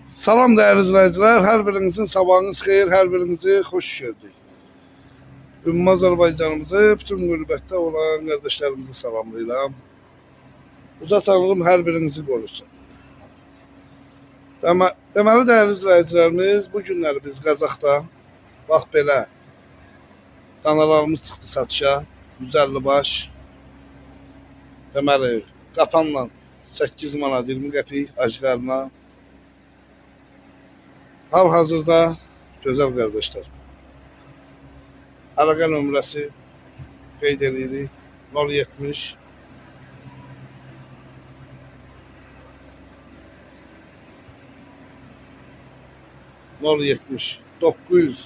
Salam değerli izleyiciler, her birinizin sabahınız xeyir, her birinizi hoş gördük. Ümumi Azerbaycanımızı, bütün qürbətdə olan kardeşlerimizi salamlayıram. Uca Tanrım her birinizi qorusun. Deməli değerli izleyicilerimiz, bu günləri biz Qazaxda, bax belə, danalarımız çıxdı satışa, 150 baş. Deməli, qapanla 8 manat 20 qəpik acqarına. Hal-hazırda gözəl qardaşlar, əlaqə nömrəsi qeyd edirik 070 900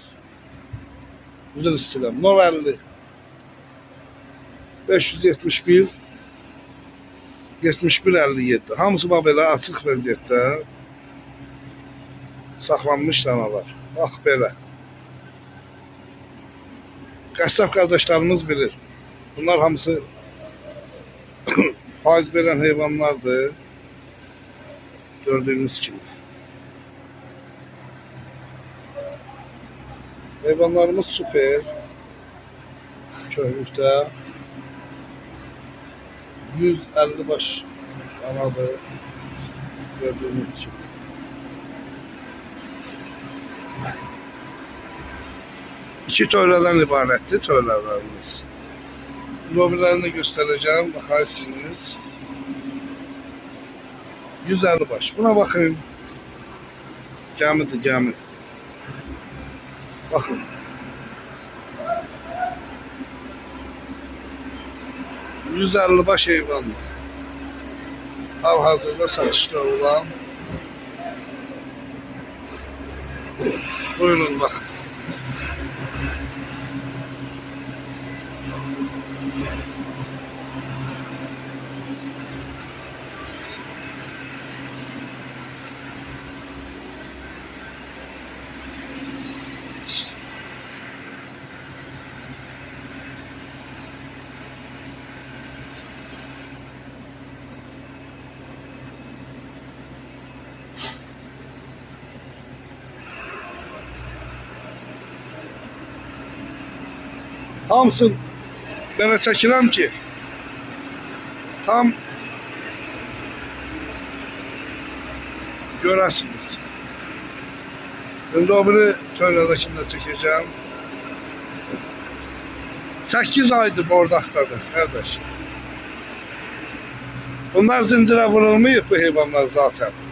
üzr istəyirəm 050 571 71 57. Hamısı belə açıq vəziyyətdə saxlanmış danalar. Bax belə. Qəssab qardaşlarımız bilir. Bunlar hamısı faiz verən heyvanlardır. Gördüğünüz kimi. Heyvanlarımız süper. Köhlükdə 150 baş danadır. Gördüğünüz kimi. İki tövlədən ibarətdir tövlələrimiz. Lobilərini göstərəcəm, baxarsınız. 150 baş. Buna baxın. Gəmidir, gəmi. Baxın. %50 baş heyvandır. Hal-hazırda satışda olan. Buyurun baxın. Hamısını belə çəkirəm ki, tam görəsiniz. Şimdi o biri töylədəkini də çəkəcəm. 8 aydır bordaqdadır, qardaş. Bunlar zincirə vurulmayıb bu heyvanlar zaten.